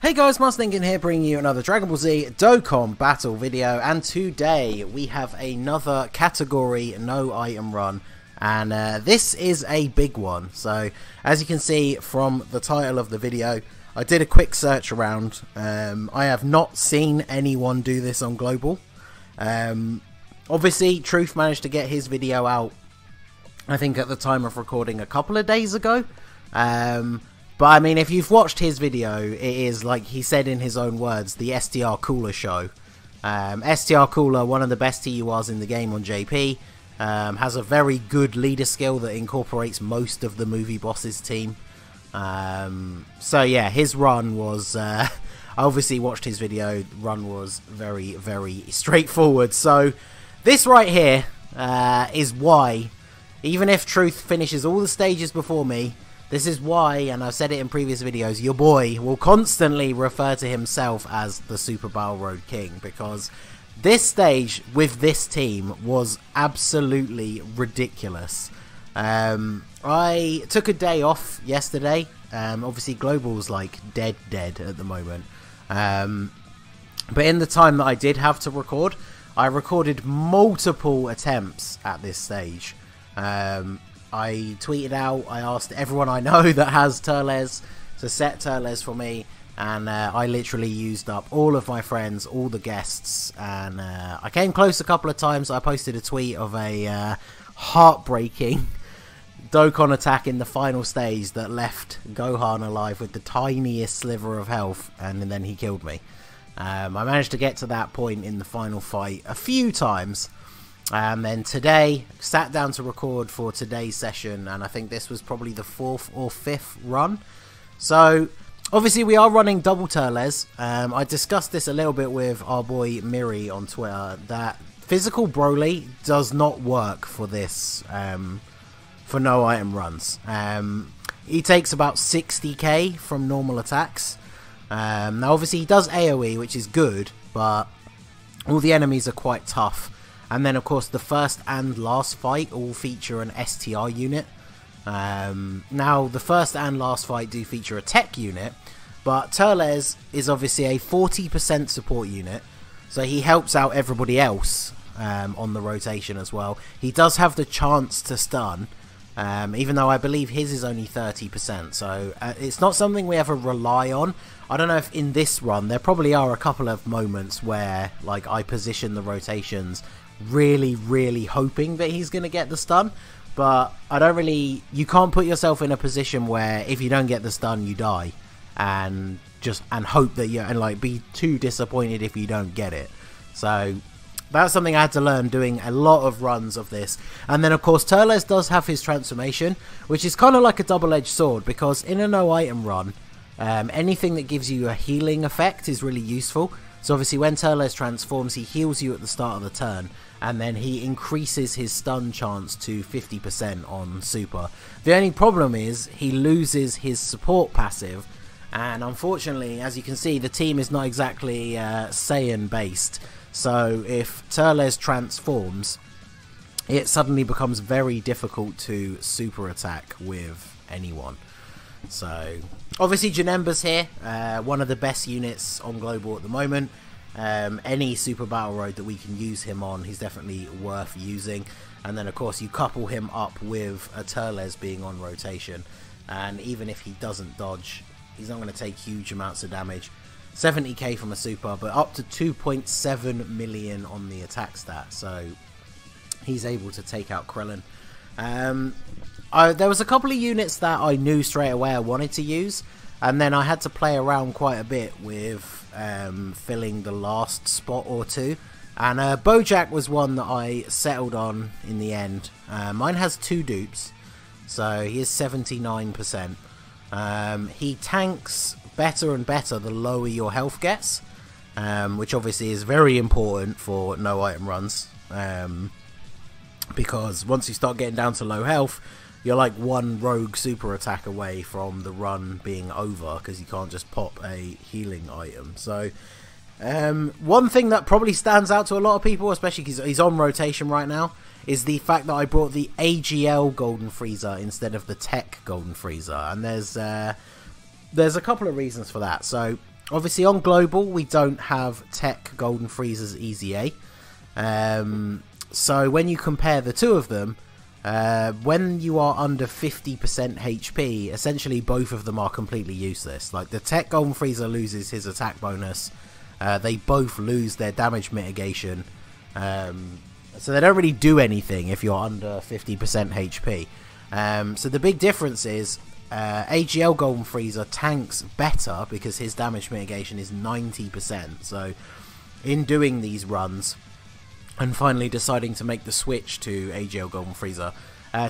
Hey guys, Mustangin here, bringing you another Dragon Ball Z Dokkan Battle video, and today we have another category no item run, and this is a big one. So, as you can see from the title of the video, I did a quick search around. I have not seen anyone do this on Global. Obviously, Truth managed to get his video out, I think at the time of recording, a couple of days ago. But I mean, if you've watched his video, it is, like he said in his own words, the STR Cooler show. STR Cooler, one of the best TURs in the game on JP, has a very good leader skill that incorporates most of the movie boss's team. So yeah, his run was, I obviously watched his video, run was very, very straightforward. So this right here is why, even if Truth finishes all the stages before me, this is why, and I've said it in previous videos, your boy will constantly refer to himself as the Super Battle Road King, because this stage with this team was absolutely ridiculous. I took a day off yesterday. Obviously Global's like dead at the moment. But in the time that I did have to record, I recorded multiple attempts at this stage. I tweeted out, I asked everyone I know that has Turles to set Turles for me, and I literally used up all of my friends, all the guests, and I came close a couple of times. I posted a tweet of a heartbreaking Dokkan attack in the final stage that left Gohan alive with the tiniest sliver of health, and then he killed me. I managed to get to that point in the final fight a few times. And then today, sat down to record for today's session, and I think this was probably the 4th or 5th run. So, obviously we are running double Turles. I discussed this a little bit with our boy Miri on Twitter, that physical Broly does not work for this, for no item runs. He takes about 60k from normal attacks. Now obviously he does AoE, which is good, but all the enemies are quite tough. And then, of course, the first and last fight all feature an STR unit. Now, the first and last fight do feature a tech unit, but Turles is obviously a 40% support unit, so he helps out everybody else on the rotation as well. He does have the chance to stun, even though I believe his is only 30%, so it's not something we ever rely on. I don't know if in this run, there probably are a couple of moments where, like, I position the rotations really hoping that he's going to get the stun, but I don't really, you can't put yourself in a position where if you don't get the stun you die, and hope that and like be too disappointed if you don't get it. So that's something I had to learn doing a lot of runs of this. And then of course Turles does have his transformation, which is kind of like a double-edged sword, because in a no item run, anything that gives you a healing effect is really useful. So obviously when Turles transforms, he heals you at the start of the turn, and then he increases his stun chance to 50% on Super. The only problem is he loses his support passive, and unfortunately, as you can see, the team is not exactly Saiyan based. So if Turles transforms, it suddenly becomes very difficult to super attack with anyone. So obviously Janemba's here, one of the best units on Global at the moment. Any Super Battle Road that we can use him on, he's definitely worth using. And then of course you couple him up with a Turles being on rotation, and even if he doesn't dodge, he's not going to take huge amounts of damage. 70k from a super, but up to 2.7 million on the attack stat, so he's able to take out Krillin. There was a couple of units that I knew straight away I wanted to use, and then I had to play around quite a bit with filling the last spot or two, and Bojack was one that I settled on in the end. Mine has 2 dupes, so he is 79%. He tanks better and better the lower your health gets, which obviously is very important for no item runs, because once you start getting down to low health, you're like one rogue super attack away from the run being over, because you can't just pop a healing item. So one thing that probably stands out to a lot of people, especially because he's on rotation right now, is the fact that I brought the AGL Golden Frieza instead of the Tech Golden Frieza. And there's a couple of reasons for that. So Obviously on global we don't have Tech Golden Frieza's Easy A. So when you compare the two of them, when you are under 50% HP, essentially both of them are completely useless. Like the Tech Golden Frieza loses his attack bonus, they both lose their damage mitigation, so they don't really do anything if you're under 50% HP. So the big difference is AGL Golden Frieza tanks better because his damage mitigation is 90%. So in doing these runs and finally deciding to make the switch to AGL Golden Frieza,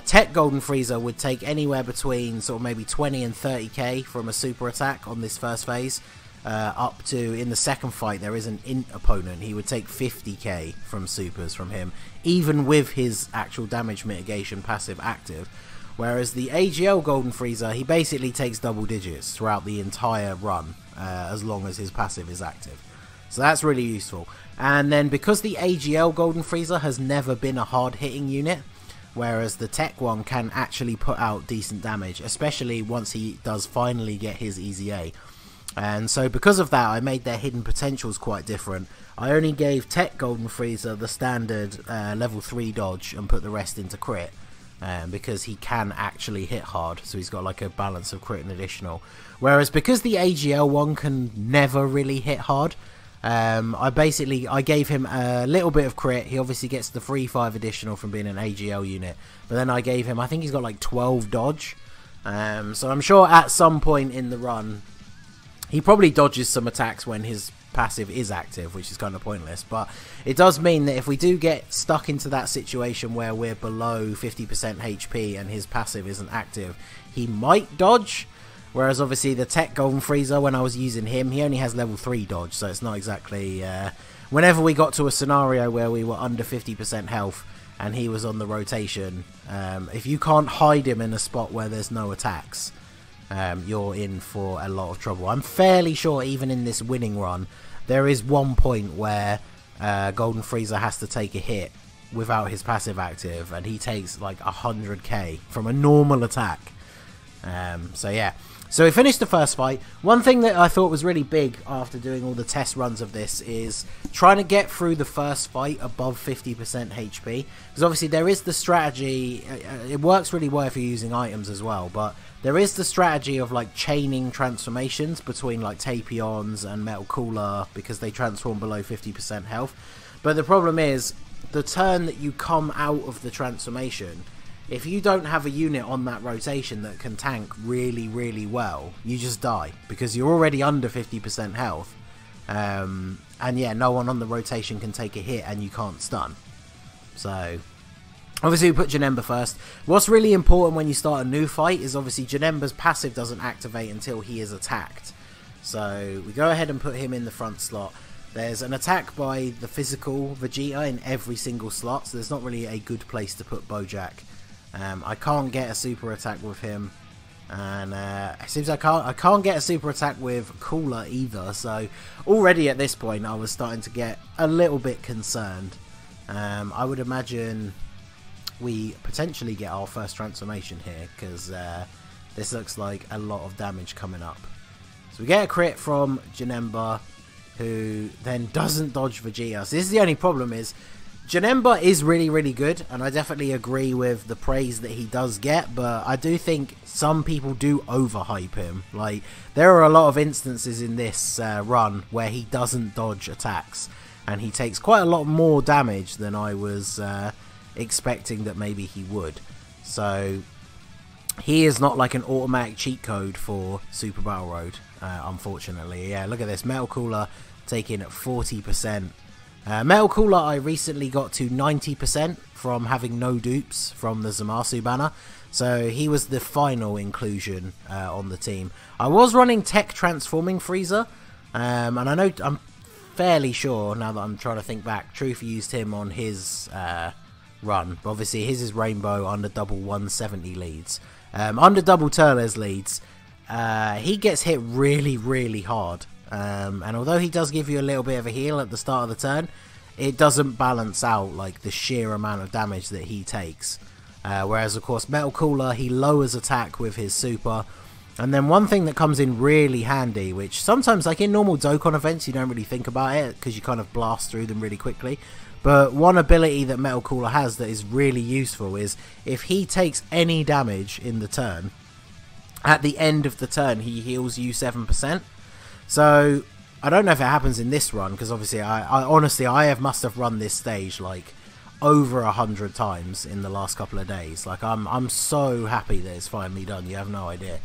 Tech Golden Frieza would take anywhere between sort of maybe 20 and 30k from a super attack on this first phase, up to, in the second fight there is an int opponent, he would take 50k from supers from him, even with his actual damage mitigation passive active. Whereas the AGL Golden Frieza, he basically takes double digits throughout the entire run, as long as his passive is active. So that's really useful. And then because the AGL Golden Frieza has never been a hard hitting unit, whereas the Tech one can actually put out decent damage, especially once he does finally get his Easy A. And so because of that, I made their hidden potentials quite different. I only gave Tech Golden Frieza the standard level 3 dodge and put the rest into crit. Because he can actually hit hard, so he's got like a balance of crit and additional. Whereas because the AGL one can never really hit hard, I gave him a little bit of crit. He obviously gets the free 5 additional from being an AGL unit, but then I gave him, I think he's got like 12 dodge. So I'm sure at some point in the run he probably dodges some attacks when his passive is active, which is kind of pointless, but it does mean that if we do get stuck into that situation where we're below 50% HP and his passive isn't active, he might dodge. Whereas obviously the Tech Golden Frieza, when I was using him, he only has level 3 dodge, so it's not exactly whenever we got to a scenario where we were under 50% health and he was on the rotation, if you can't hide him in a spot where there's no attacks, you're in for a lot of trouble. I'm fairly sure even in this winning run there is one point where Golden Frieza has to take a hit without his passive active and he takes like 100k from a normal attack. So yeah, so we finished the first fight. One thing that I thought was really big after doing all the test runs of this is trying to get through the first fight above 50% HP, because obviously there is the strategy, it works really well if you're using items as well, but there is the strategy of like chaining transformations between like Tapions and Metal Cooler because they transform below 50% health. But the problem is, the turn that you come out of the transformation, if you don't have a unit on that rotation that can tank really, really well, you just die because you're already under 50% health. And yeah, no one on the rotation can take a hit and you can't stun. So obviously we put Janemba first. What's really important when you start a new fight is obviously Janemba's passive doesn't activate until he is attacked. So we go ahead and put him in the front slot. There's an attack by the physical Vegeta in every single slot, so there's not really a good place to put Bojack. I can't get a super attack with him, and it seems I can't get a super attack with Cooler either, so already at this point I was starting to get a little bit concerned. I would imagine we potentially get our first transformation here, because this looks like a lot of damage coming up. So we get a crit from Janemba, who then doesn't dodge Vegeta. So this is the only problem, is Janemba is really, really good, and I definitely agree with the praise that he does get, but I do think some people do overhype him. Like, there are a lot of instances in this run where he doesn't dodge attacks, and he takes quite a lot more damage than I was expecting that maybe he would. So he is not like an automatic cheat code for Super Battle Road, unfortunately. Yeah, look at this, Metal Cooler taking 40%. Metal Cooler I recently got to 90% from having no dupes from the Zamasu banner, so he was the final inclusion on the team. I was running Tech Transforming Frieza, and I know, I'm fairly sure now that I'm trying to think back, Truth used him on his run, but obviously his is Rainbow under double 170 leads. Under double Turles leads, he gets hit really, really hard. And although he does give you a little bit of a heal at the start of the turn, it doesn't balance out like the sheer amount of damage that he takes. Whereas of course Metal Cooler, he lowers attack with his super, And then one thing that comes in really handy, which sometimes like in normal Dokkan events you don't really think about it because you kind of blast through them really quickly, but one ability that Metal Cooler has that is really useful is if he takes any damage in the turn, at the end of the turn he heals you 7%. So I don't know if it happens in this run, because obviously I honestly must have run this stage like over 100 times in the last couple of days. Like I'm so happy that it's finally done, you have no idea.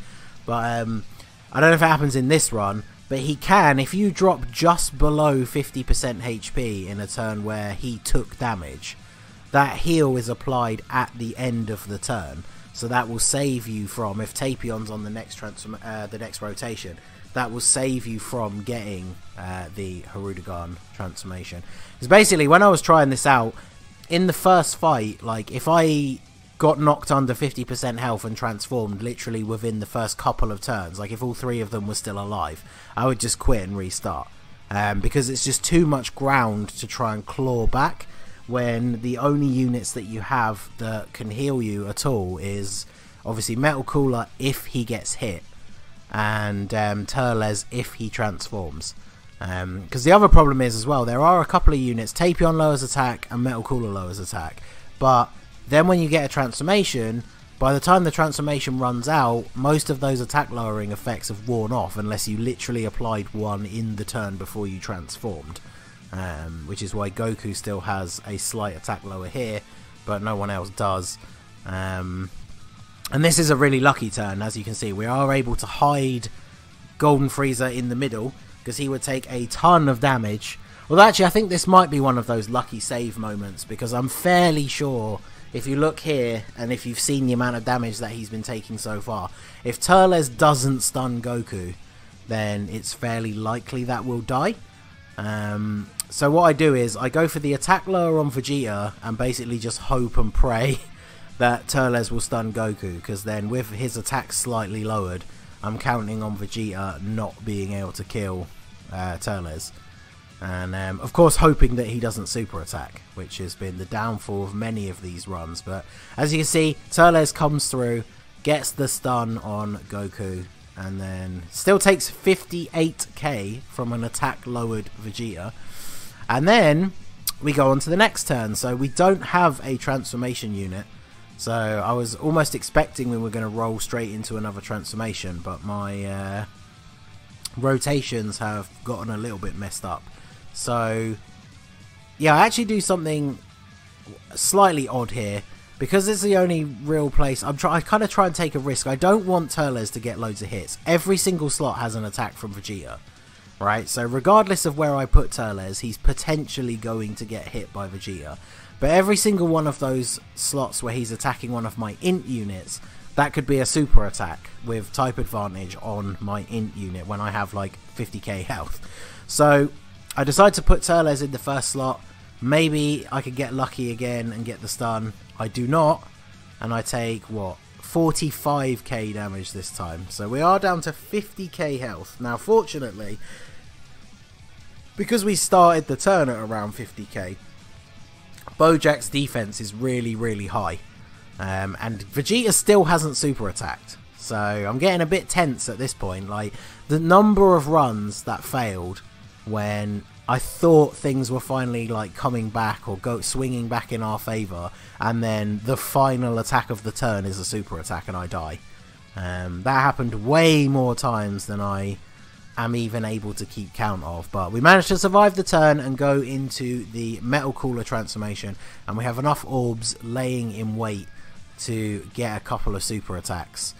But I don't know if it happens in this run, but he can, if you drop just below 50% HP in a turn where he took damage, that heal is applied at the end of the turn. So that will save you from, if Tapion's on the next rotation, that will save you from getting the Hirudegarn transformation. Because basically, when I was trying this out, in the first fight, like if I got knocked under 50% health and transformed literally within the first couple of turns, like if all three of them were still alive, I would just quit and restart, because it's just too much ground to try and claw back when the only units that you have that can heal you at all is obviously Metal Cooler if he gets hit, and Turles if he transforms. Because the other problem is as well, there are a couple of units, Tapion lowers attack and Metal Cooler lowers attack, but then when you get a transformation, by the time the transformation runs out, most of those attack lowering effects have worn off unless you literally applied one in the turn before you transformed. Which is why Goku still has a slight attack lower here, but no one else does. And this is a really lucky turn, as you can see. We are able to hide Golden Frieza in the middle, because he would take a ton of damage. Well, actually, I think this might be one of those lucky save moments, because I'm fairly sure, if you look here, and if you've seen the amount of damage that he's been taking so far, if Turles doesn't stun Goku, then it's fairly likely that we'll die. So what I do is, I go for the attack lower on Vegeta, and basically just hope and pray that Turles will stun Goku, because then with his attack slightly lowered, I'm counting on Vegeta not being able to kill Turles. And of course hoping that he doesn't super attack, which has been the downfall of many of these runs. But as you can see, Turles comes through, gets the stun on Goku, and then still takes 58k from an attack lowered Vegeta. And then we go on to the next turn. So we don't have a transformation unit, so I was almost expecting we were going to roll straight into another transformation, but my rotations have gotten a little bit messed up. So yeah, I actually do something slightly odd here, because it's the only real place I kind of try and take a risk. I don't want Turles to get loads of hits. Every single slot has an attack from Vegeta, right? So regardless of where I put Turles, he's potentially going to get hit by Vegeta. But every single one of those slots where he's attacking one of my int units, that could be a super attack with type advantage on my int unit when I have like 50k health. So I decide to put Turles in the first slot. Maybe I could get lucky again and get the stun. I do not, and I take, what, 45k damage this time. So we are down to 50k health. Now fortunately, because we started the turn at around 50k, Bojack's defense is really, really high. And Vegeta still hasn't super attacked. So I'm getting a bit tense at this point. Like, the number of runs that failed when I thought things were finally like coming back or swinging back in our favour, and then the final attack of the turn is a super attack and I die. That happened way more times than I am even able to keep count of, but we managed to survive the turn and go into the Metal Cooler transformation, and we have enough orbs laying in wait to get a couple of super attacks.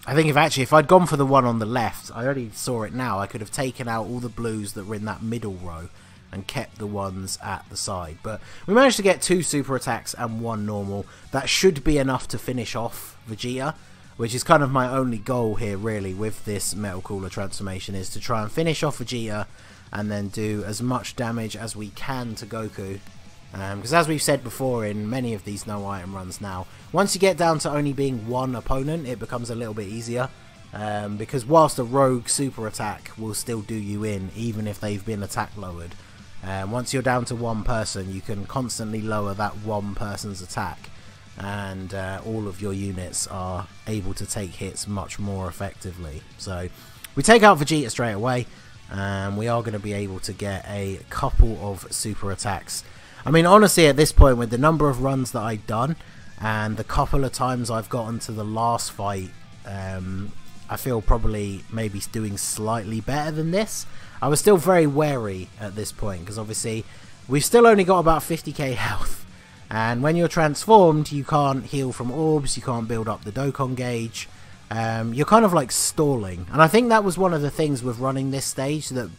I think if I'd gone for the one on the left, I already saw it now, I could have taken out all the blues that were in that middle row and kept the ones at the side. But we managed to get 2 super attacks and 1 normal. That should be enough to finish off Vegeta, which is kind of my only goal here really with this Metal Cooler transformation, is to try and finish off Vegeta and then do as much damage as we can to Goku. Because as we've said before in many of these no item runs now, once you get down to only being one opponent, it becomes a little bit easier. Because whilst a rogue super attack will still do you in, even if they've been attack lowered, once you're down to one person, you can constantly lower that one person's attack. and all of your units are able to take hits much more effectively. So we take out Vegeta straight away, and we are going to be able to get a couple of super attacks. I mean, honestly, at this point, with the number of runs that I've done and the couple of times I've gotten to the last fight, I feel probably maybe doing slightly better than this. I was still very wary at this point because obviously we've still only got about 50k health, and when you're transformed you can't heal from orbs, you can't build up the Dokkan gauge, you're kind of like stalling. And I think that was one of the things with running this stage that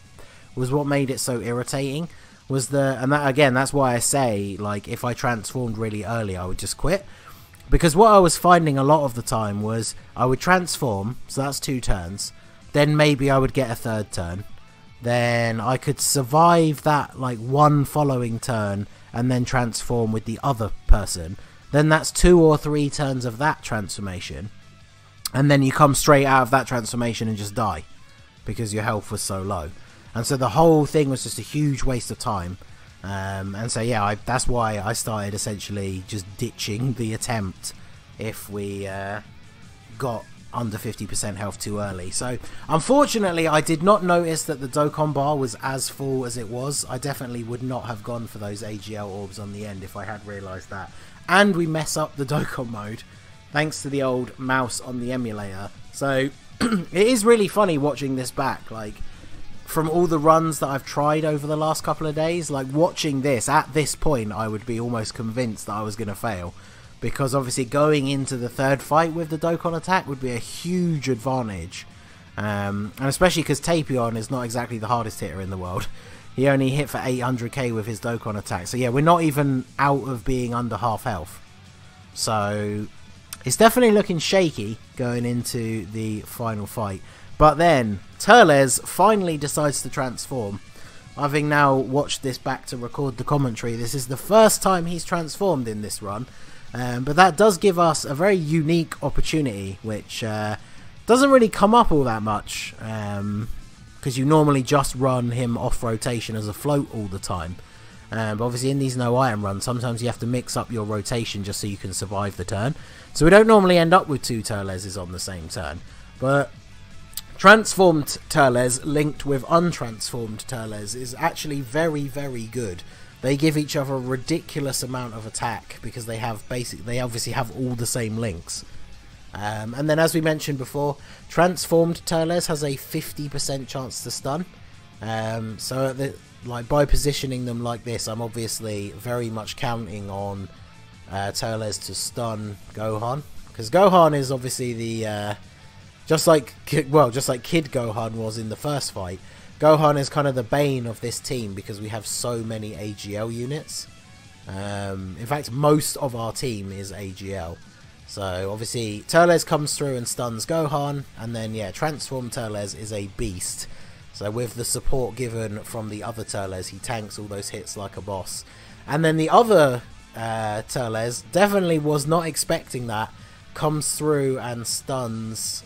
was what made it so irritating, was that's why I say, like, if I transformed really early I would just quit. Because what I was finding a lot of the time was I would transform, so that's 2 turns, then maybe I would get a 3rd turn, then I could survive that like one following turn and then transform with the other person, then that's 2 or 3 turns of that transformation, and then you come straight out of that transformation and just die because your health was so low. And so the whole thing was just a huge waste of time. And so yeah, that's why I started essentially just ditching the attempt if we got under 50% health too early. So unfortunately I did not notice that the Dokkan bar was as full as it was. I definitely would not have gone for those AGL orbs on the end if I had realised that. And we mess up the Dokkan mode thanks to the old mouse on the emulator. So it is really funny watching this back, like, from all the runs that I've tried over the last couple of days. Like, watching this, at this point I would be almost convinced that I was going to fail, because obviously going into the 3rd fight with the Dokkan attack would be a huge advantage, and especially because Tapion is not exactly the hardest hitter in the world. He only hit for 800k with his Dokkan attack, so yeah, we're not even out of being under half health. So it's definitely looking shaky going into the final fight. But then Turles finally decides to transform. Having now watched this back to record the commentary, this is the first time he's transformed in this run. But that does give us a very unique opportunity, which doesn't really come up all that much, because you normally just run him off rotation as a float all the time. But obviously in these no item runs, sometimes you have to mix up your rotation just so you can survive the turn. So we don't normally end up with 2 Turleses on the same turn. But transformed Turles linked with untransformed Turles is actually very, very good. They give each other a ridiculous amount of attack because they obviously have all the same links. And then, as we mentioned before, transformed Turles has a 50% chance to stun. So by positioning them like this, I'm obviously very much counting on Turles to stun Gohan, because Gohan is obviously the just like Kid Gohan was in the first fight. Gohan is kind of the bane of this team because we have so many AGL units. In fact, most of our team is AGL. So obviously Turles comes through and stuns Gohan, and then yeah, transformed Turles is a beast. So with the support given from the other Turles, he tanks all those hits like a boss. And then the other Turles definitely was not expecting that, comes through and stuns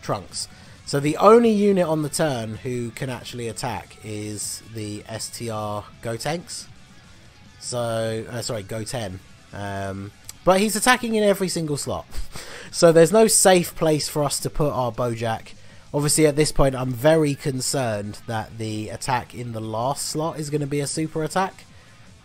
Trunks. So the only unit on the turn who can actually attack is the STR Gotenks. So, sorry, Goten. But he's attacking in every single slot. So there's no safe place for us to put our Bojack. Obviously at this point I'm very concerned that the attack in the last slot is going to be a super attack.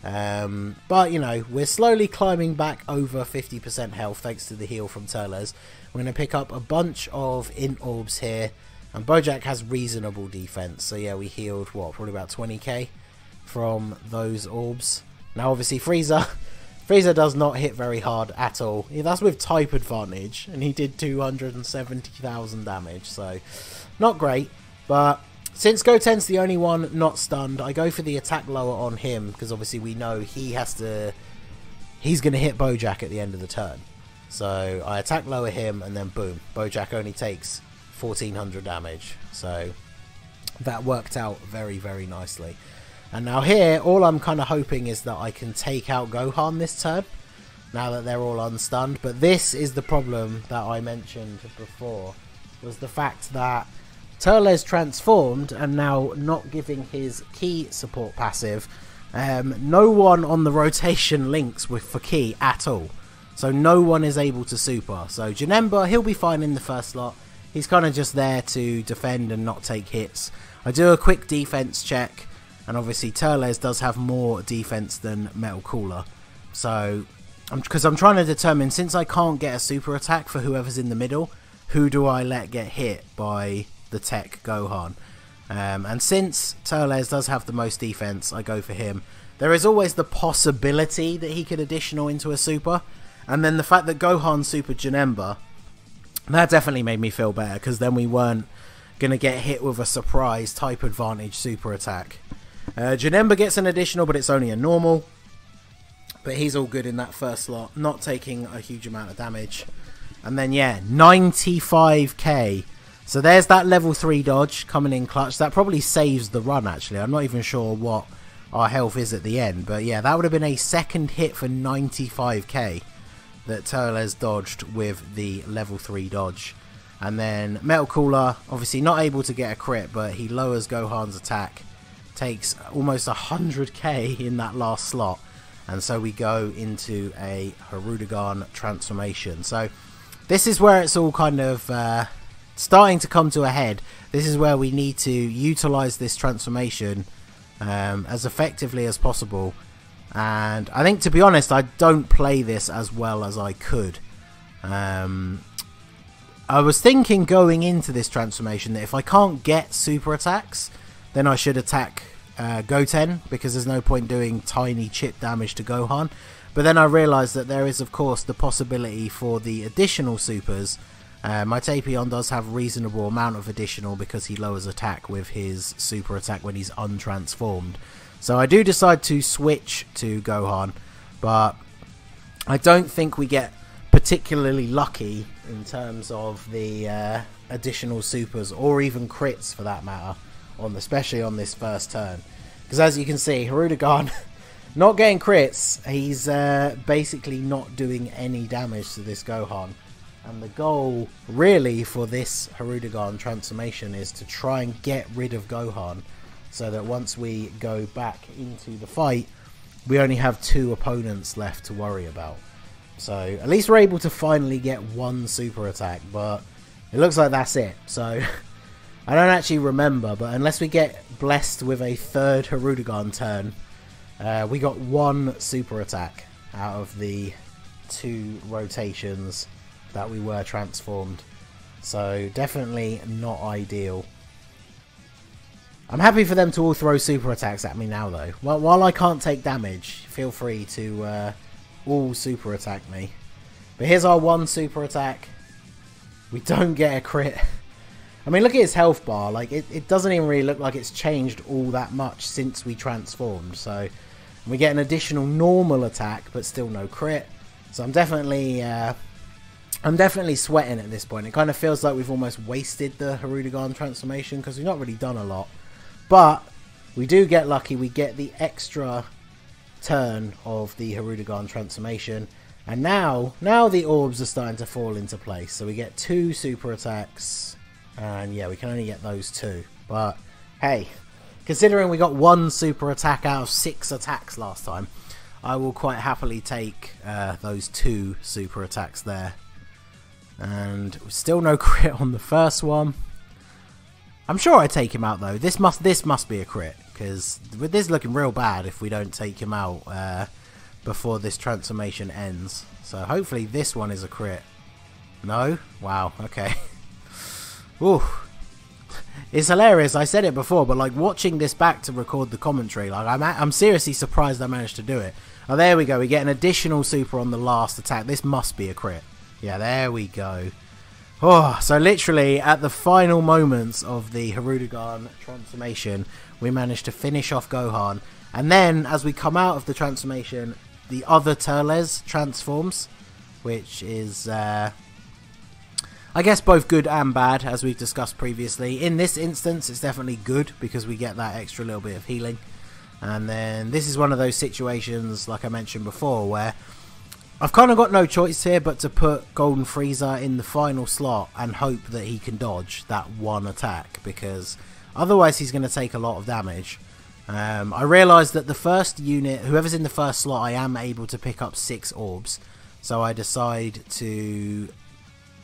But you know, we're slowly climbing back over 50% health thanks to the heal from Turles. We're going to pick up a bunch of int orbs here, and Bojack has reasonable defense, so yeah, we healed what, probably about 20k from those orbs. Now obviously Frieza does not hit very hard at all. Yeah, that's with type advantage, and he did 270,000 damage, so not great. But since Goten's the only one not stunned, I go for the attack lower on him, because obviously we know he's going to hit Bojack at the end of the turn. So I attack lower him, and then boom, Bojack only takes 1400 damage. So that worked out very, very nicely. And now here, all I'm kind of hoping is that I can take out Gohan this turn, now that they're all unstunned. But this is the problem that I mentioned before, was the fact that Turles transformed and now not giving his key support passive no one on the rotation links for Ki at all. So no one is able to super. So Janemba, he'll be fine in the first slot. He's kind of just there to defend and not take hits. I do a quick defense check, and obviously Turles does have more defense than Metal Cooler. So, because I'm trying to determine, since I can't get a super attack for whoever's in the middle, who do I let get hit by the tech Gohan? And since Turles does have the most defense, I go for him. There is always the possibility that he could additional into a super. And then the fact that Gohan supered Janemba, that definitely made me feel better, because then we weren't going to get hit with a surprise type advantage super attack. Janemba gets an additional, but it's only a normal. But he's all good in that first slot, not taking a huge amount of damage. And then, yeah, 95k. So there's that level 3 dodge coming in clutch. That probably saves the run, actually. I'm not even sure what our health is at the end. But yeah, that would have been a second hit for 95k that Turles dodged with the level 3 dodge. And then Metal Cooler, obviously not able to get a crit, but he lowers Gohan's attack. Takes almost 100k in that last slot. And so we go into a Hirudegarn transformation. So this is where it's all kind of starting to come to a head. This is where we need to utilize this transformation as effectively as possible. And I think, to be honest, I don't play this as well as I could. I was thinking going into this transformation that if I can't get super attacks, then I should attack Goten, because there's no point doing tiny chip damage to Gohan. But then I realised that there is, of course, the possibility for the additional supers. My Tapion does have a reasonable amount of additional because he lowers attack with his super attack when he's untransformed. So I do decide to switch to Gohan, but I don't think we get particularly lucky in terms of the additional supers, or even crits for that matter, especially on this first turn. Because as you can see, Hirudegarn not getting crits, he's basically not doing any damage to this Gohan. And the goal really for this Hirudegarn transformation is to try and get rid of Gohan, so that once we go back into the fight, we only have 2 opponents left to worry about. So at least we're able to finally get 1 super attack, but it looks like that's it. So I don't actually remember, but unless we get blessed with a 3rd Hirudegarn turn, we got 1 super attack out of the 2 rotations that we were transformed. So definitely not ideal. I'm happy for them to all throw super attacks at me now, though. Well, while I can't take damage, feel free to all super attack me. But here's our 1 super attack. We don't get a crit. I mean, look at his health bar. Like, it doesn't even really look like it's changed all that much since we transformed. So we get an additional normal attack, but still no crit. So I'm definitely sweating at this point. It kind of feels like we've almost wasted the Hirudegarn transformation, because we've not really done a lot. But we do get lucky. We get the extra turn of the Hirudegarn transformation. And now the orbs are starting to fall into place. So we get 2 super attacks. And yeah, we can only get those 2. But hey, considering we got 1 super attack out of 6 attacks last time, I will quite happily take those 2 super attacks there. And still no crit on the first one. I'm sure I take him out though. This must be a crit, because this is looking real bad if we don't take him out before this transformation ends. So hopefully this one is a crit. No? Wow, okay. Ooh. It's hilarious. I said it before, but like watching this back to record the commentary, like I'm seriously surprised I managed to do it. Oh, there we go. We get an additional super on the last attack. This must be a crit. Yeah, there we go. Oh, so literally at the final moments of the Hirudegarn transformation, we managed to finish off Gohan. And then, as we come out of the transformation, the other Turles transforms, which is, I guess, both good and bad, as we've discussed previously. In this instance, it's definitely good, because we get that extra little bit of healing. And then this is one of those situations, like I mentioned before, where I've kind of got no choice here but to put Golden Frieza in the final slot and hope that he can dodge that 1 attack, because otherwise he's going to take a lot of damage. I realised that the first unit, whoever's in the first slot, I am able to pick up 6 orbs. So I decide to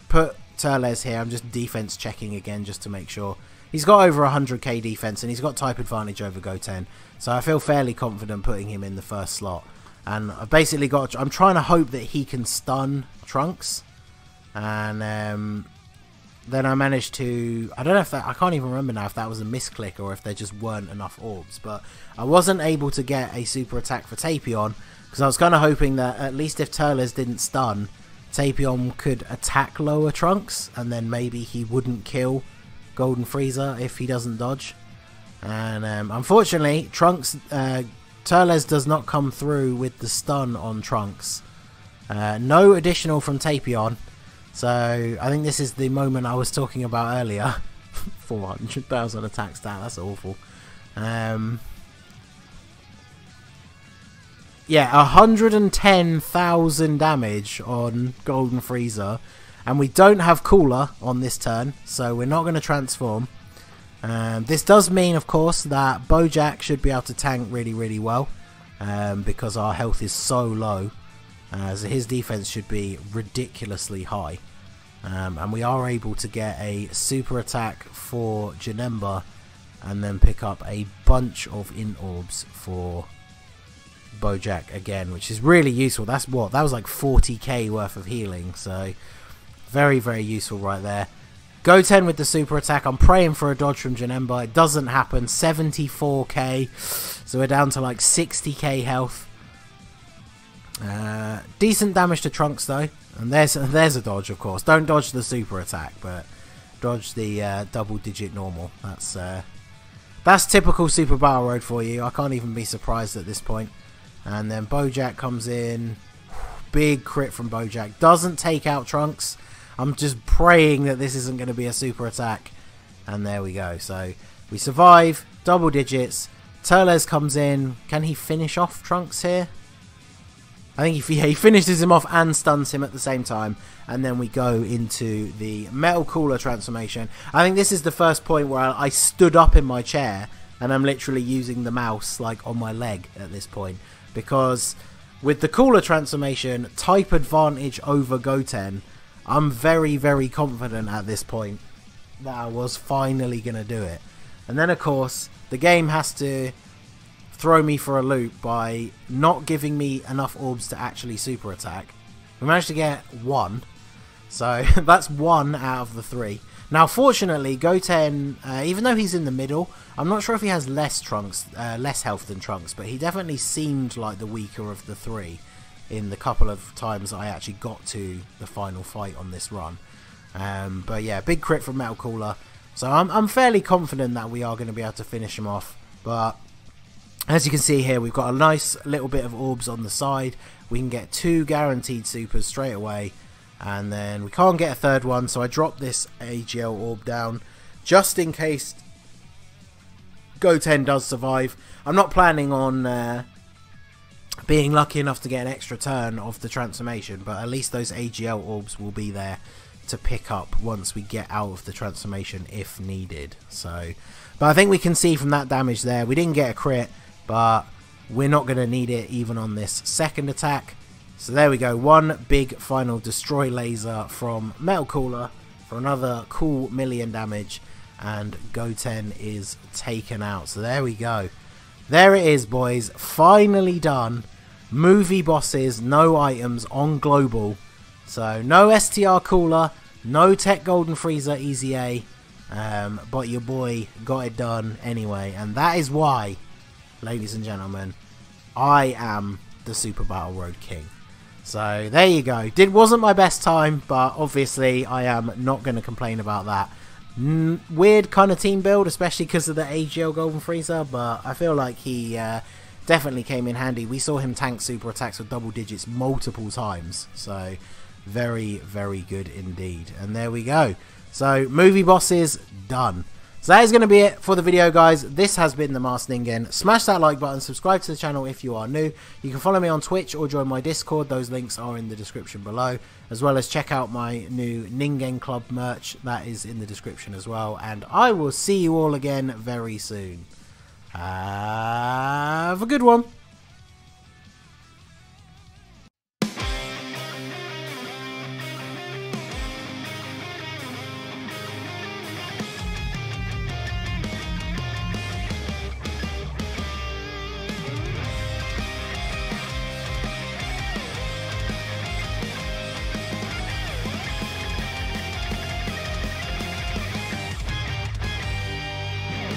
put Turles here. I'm just defense checking again just to make sure. He's got over 100k defense and he's got type advantage over Goten. So I feel fairly confident putting him in the first slot. And I've basically got, I'm trying to hope that he can stun Trunks. And then I managed to, I don't know if that, I can't even remember now if that was a misclick or if there just weren't enough orbs. But I wasn't able to get a super attack for Tapion because I was kind of hoping that at least if Turles didn't stun, Tapion could attack lower Trunks and then maybe he wouldn't kill Golden Frieza if he doesn't dodge. And unfortunately, Turles does not come through with the stun on Trunks. No additional from Tapion. So I think this is the moment I was talking about earlier. 400,000 attack stat, that's awful. Yeah, 110,000 damage on Golden Frieza. And we don't have Cooler on this turn, so we're not going to transform. This does mean, of course, that Bojack should be able to tank really, really well. Because our health is so low. So his defense should be ridiculously high. And we are able to get a super attack for Janemba. And then pick up a bunch of int orbs for Bojack again, which is really useful. That's what, that was like 40k worth of healing, so very, very useful right there. Goten with the super attack. I'm praying for a dodge from Janemba. It doesn't happen. 74k, so we're down to like 60k health. Decent damage to Trunks though, and there's a dodge, of course. Don't dodge the super attack, but dodge the double digit normal. That's typical Super Battle Road for you. I can't even be surprised at this point. And then Bojack comes in. Big crit from Bojack. Doesn't take out Trunks. I'm just praying that this isn't going to be a super attack. And there we go. So we survive. Double digits. Turles comes in. Can he finish off Trunks here? I think he finishes him off and stuns him at the same time. And then we go into the Metal Cooler transformation. I think this is the first point where I stood up in my chair. And I'm literally using the mouse like on my leg at this point. Because with the Cooler transformation, type advantage over Goten, I'm very, very confident at this point that I was finally going to do it. And then, of course, the game has to throw me for a loop by not giving me enough orbs to actually super attack. We managed to get 1. So that's 1 out of the 3. Now, fortunately, Goten, even though he's in the middle, I'm not sure if he has less health than Trunks, but he definitely seemed like the weaker of the 3 in the couple of times I actually got to the final fight on this run. But yeah, big crit from Metal Cooler. So I'm fairly confident that we are going to be able to finish him off. But as you can see here, we've got a nice little bit of orbs on the side. We can get 2 guaranteed supers straight away. And then we can't get a third one, so I dropped this AGL orb down just in case Goten does survive. I'm not planning on being lucky enough to get an extra turn of the transformation, but at least those AGL orbs will be there to pick up once we get out of the transformation if needed. So, but I think we can see from that damage there, we didn't get a crit, but we're not going to need it even on this second attack. So there we go, 1 big final destroy laser from Metal Cooler for another cool million damage, and Goten is taken out. So there we go. There it is, boys. Finally done. Movie bosses, no items on global. So no STR Cooler, no Tech Golden Frieza Easy A, but your boy got it done anyway. And that is why, ladies and gentlemen, I am the Super Battle Road King. So there you go. Wasn't my best time, but obviously I am not going to complain about that. Weird kind of team build, especially because of the AGL Golden Frieza, but I feel like he definitely came in handy. We saw him tank super attacks with double digits multiple times, so very, very good indeed. And there we go. So movie bosses done. So that is going to be it for the video, guys. This has been the Masked Ningen. Smash that like button, subscribe to the channel if you are new. You can follow me on Twitch or join my Discord. Those links are in the description below, as well as check out my new Ningen Club merch. That is in the description as well. And I will see you all again very soon. Have a good one.